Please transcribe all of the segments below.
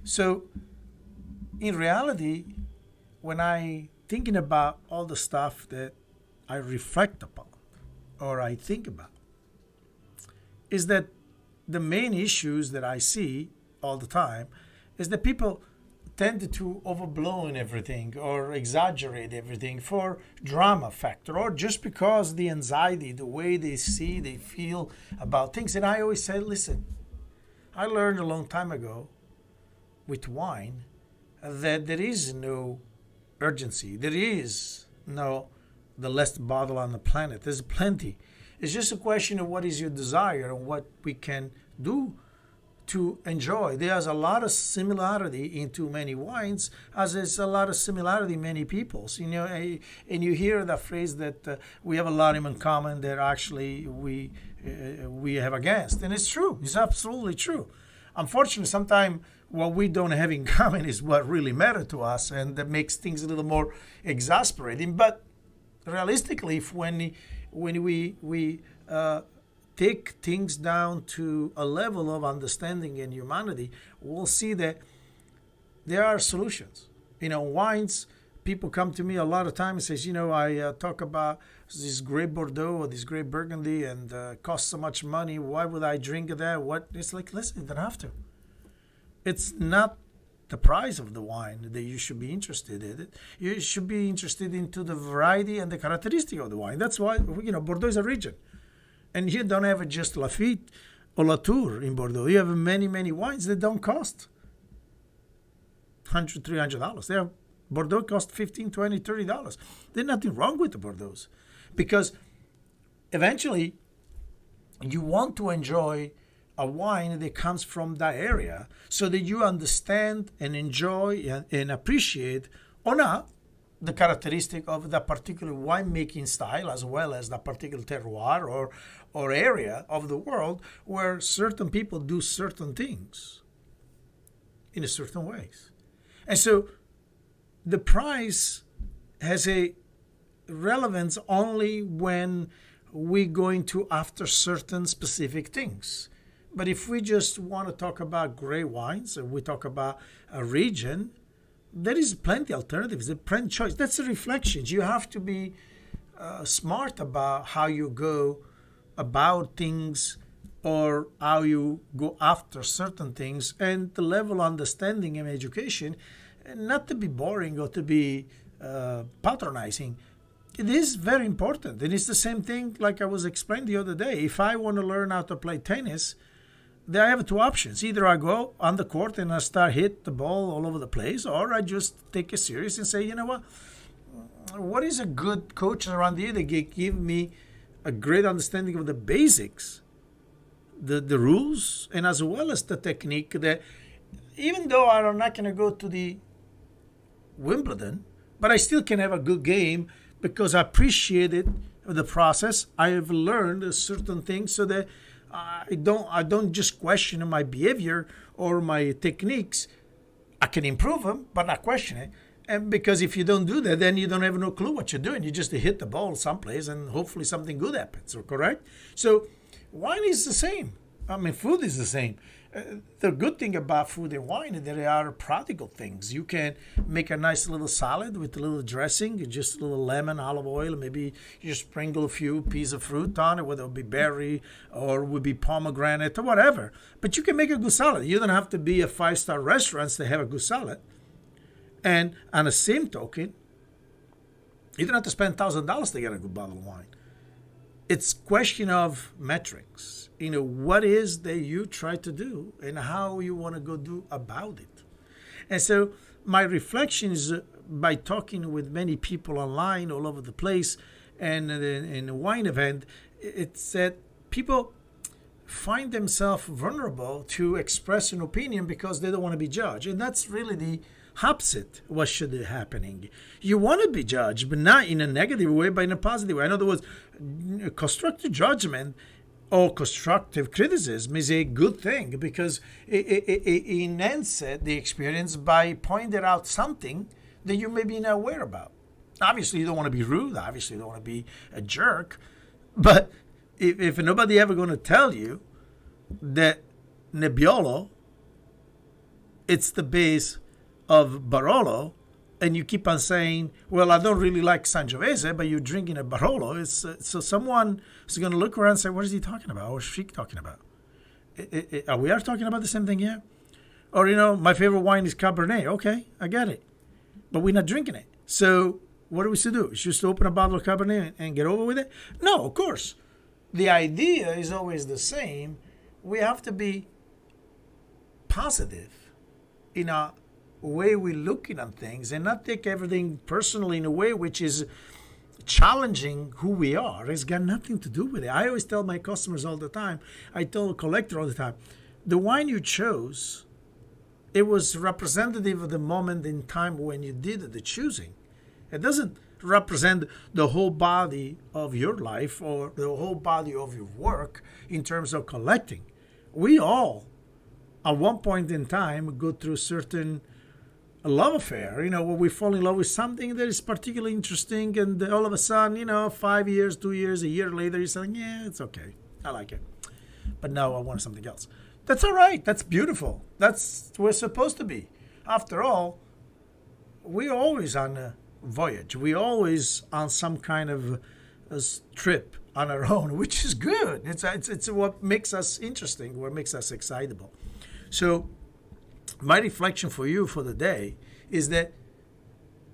So in reality, when I thinking about all the stuff that I reflect upon or I think about, is that the main issues that I see all the time is that people tend to overblow in everything or exaggerate everything for drama factor or just because the anxiety, the way they see, they feel about things. And I always say, listen, I learned a long time ago with wine that there is no urgency. There is no the last bottle on the planet. There's plenty. It's just a question of what is your desire and what we can do to enjoy. There's a lot of similarity into many wines, as there's a lot of similarity in many peoples. And you hear that phrase that we have a lot in common that actually we have against, and it's true. It's absolutely true. Unfortunately, sometimes what we don't have in common is what really matters to us, and that makes things a little more exasperating. But realistically, if when we take things down to a level of understanding and humanity, we'll see that there are solutions. Wines, people come to me a lot of times and says, I talk about this great Bordeaux or this great Burgundy and costs so much money. Why would I drink that? What? It's like, listen, you don't have to. It's not the price of the wine that you should be interested in. You should be interested into the variety and the characteristic of the wine. That's why, Bordeaux is a region. And you don't have just Lafite or Latour in Bordeaux. You have many, many wines that don't cost $100, $300. Bordeaux cost $15, $20, $30. There's nothing wrong with the Bordeaux. Because eventually you want to enjoy a wine that comes from that area so that you understand and enjoy and appreciate or not the characteristic of that particular winemaking style as well as that particular terroir or area of the world where certain people do certain things in a certain ways. And so the price has a relevance only when we're going to after certain specific things. But if we just want to talk about great wines and we talk about a region, there is plenty alternatives, there's plenty choice. That's the reflections. You have to be smart about how you go about things or how you go after certain things and the level of understanding and education, and not to be boring or to be patronizing. It is very important. And it's the same thing like I was explaining the other day. If I want to learn how to play tennis, then I have two options. Either I go on the court and I start hit the ball all over the place, or I just take it serious and say, you know what is a good coach around here that give me a great understanding of the basics, the rules, and as well as the technique that even though I'm not going to go to the Wimbledon, but I still can have a good game because I appreciated the process. I have learned certain things so that I don't just question my behavior or my techniques. I can improve them, but not question it. And because if you don't do that, then you don't have no clue what you're doing. You just hit the ball someplace and hopefully something good happens, correct? So wine is the same. I mean, food is the same. The good thing about food and wine is that they are practical things. You can make a nice little salad with a little dressing, just a little lemon, olive oil, maybe you sprinkle a few pieces of fruit on it, whether it be berry or it would be pomegranate or whatever. But you can make a good salad. You don't have to be a five-star restaurant to have a good salad. And on the same token, you don't have to spend $1,000 to get a good bottle of wine. It's question of metrics. What is that you try to do and how you want to go do about it. And so my reflection is by talking with many people online all over the place and in a wine event, it's that people find themselves vulnerable to express an opinion because they don't want to be judged. And that's really the opposite what should be happening. You want to be judged, but not in a negative way, but in a positive way. In other words, constructive judgment or constructive criticism is a good thing because it enhances the experience by pointing out something that you may be not aware about. Obviously, you don't want to be rude. Obviously, you don't want to be a jerk. But if nobody ever going to tell you that Nebbiolo it's the base of Barolo, and you keep on saying, well, I don't really like Sangiovese, but you're drinking a Barolo. So someone is going to look around and say, what is he talking about? What's she talking about? Are we talking about the same thing here? Or, my favorite wine is Cabernet. Okay, I get it. But we're not drinking it. So what are we to do? It's just to open a bottle of Cabernet and get over with it? No, of course. The idea is always the same. We have to be positive in our way we're looking at things and not take everything personally in a way which is challenging who we are. It's got nothing to do with it. I always tell my customers all the time, I tell a collector all the time, the wine you chose, it was representative of the moment in time when you did the choosing. It doesn't represent the whole body of your life or the whole body of your work in terms of collecting. We all, at one point in time, go through certain love affair, where we fall in love with something that is particularly interesting, and all of a sudden, 5 years, 2 years, a year later, you're saying, yeah, it's okay. I like it. But now I want something else. That's all right. That's beautiful. That's where we're supposed to be. After all, we're always on a voyage. We're always on some kind of a trip on our own, which is good. It's what makes us interesting, what makes us excitable. So my reflection for you for the day is that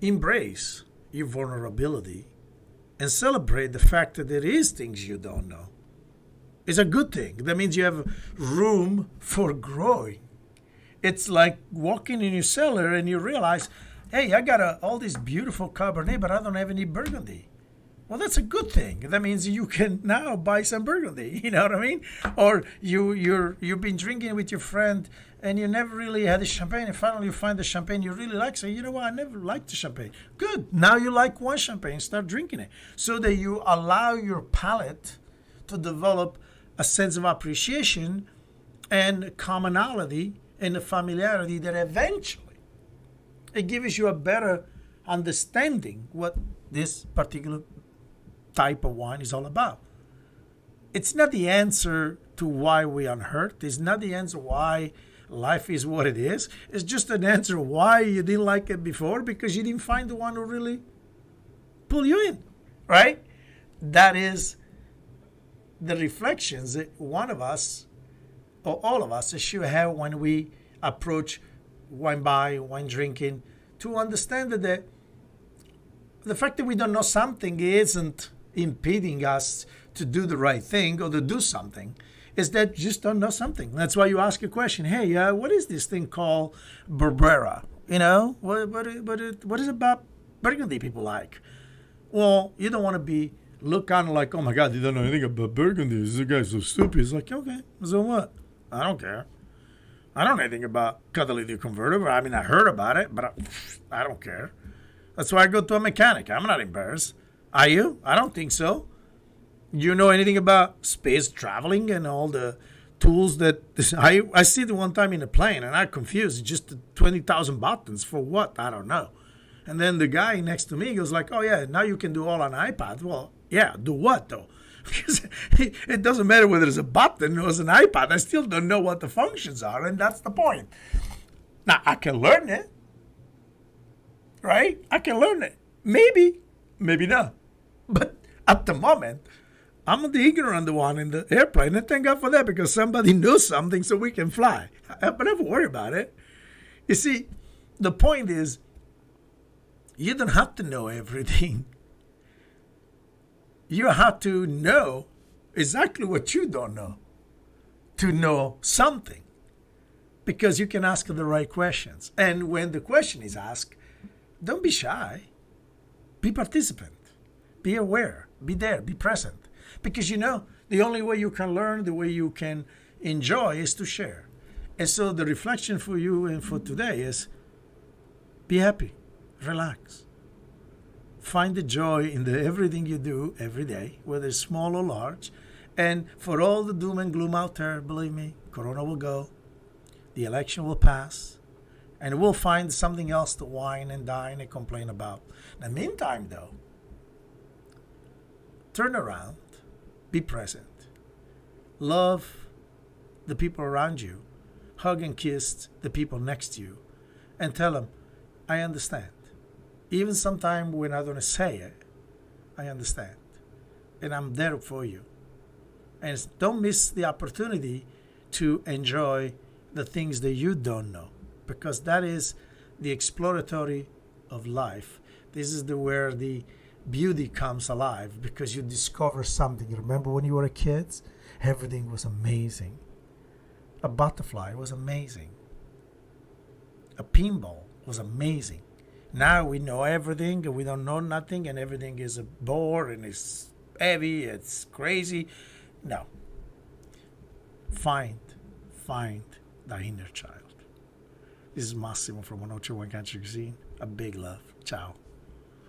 embrace your vulnerability and celebrate the fact that there is things you don't know. It's a good thing. That means you have room for growing. It's like walking in your cellar and you realize, hey, I got all this beautiful Cabernet, but I don't have any Burgundy. Well, that's a good thing. That means you can now buy some Burgundy. You know what I mean? Or you've been drinking with your friend and you never really had a champagne, and finally you find the champagne you really like. So, you know what? I never liked the champagne. Good. Now you like one champagne. Start drinking it. So that you allow your palate to develop a sense of appreciation and commonality and a familiarity that eventually it gives you a better understanding what this particular type of wine is all about. It's not the answer to why we are hurt. It's not the answer why life is what it is. It's just an answer why you didn't like it before, because you didn't find the one who really pull you in, right? That is the reflections that one of us or all of us should have when we approach wine buying, wine drinking, to understand that the fact that we don't know something isn't impeding us to do the right thing or to do something. Is that you just don't know something. That's why you ask a question. Hey, what is this thing called Barbera? What is it about Burgundy people like? Well, you don't want to be look kind of like, oh my God, you don't know anything about Burgundy. This guy's so stupid. It's like, okay, so what? I don't care. I don't know anything about catalytic converter. I mean, I heard about it, but I don't care. That's why I go to a mechanic. I'm not embarrassed. Are you? I don't think so. You know anything about space traveling and all the tools that I see the one time in a plane and I'm confused. Just 20,000 buttons for what? I don't know. And then the guy next to me goes like, oh yeah, now you can do all on iPad. Well, yeah, do what though? Because it doesn't matter whether it's a button or it's an iPad. I still don't know what the functions are, and that's the point. Now, I can learn it, right? I can learn it. Maybe not. But at the moment, I'm the ignorant one in the airplane, and thank God for that, because somebody knows something so we can fly. But never worry about it. You see, the point is, you don't have to know everything. You have to know exactly what you don't know to know something, because you can ask the right questions. And when the question is asked, don't be shy. Be participant. Be aware. Be there. Be present. Because the only way you can learn, the way you can enjoy is to share. And so the reflection for you and for today is be happy. Relax. Find the joy in everything you do every day, whether it's small or large. And for all the doom and gloom out there, believe me, Corona will go. The election will pass. And we'll find something else to whine and dine and complain about. In the meantime, though, turn around. Be present. Love the people around you. hug and kiss the people next to you and tell them, I understand. Even sometime when I don't say it, I understand. And I'm there for you. And don't miss the opportunity to enjoy the things that you don't know, because that is the exploratory of life. This is where the beauty comes alive, because you discover something. You remember when you were a kid, everything was amazing. A butterfly was amazing. A pinball was amazing. Now we know everything and we don't know nothing, and everything is a bore and it's heavy, it's crazy. No. Find the inner child. This is Massimo from 102 One Country Cuisine. A big love. Ciao.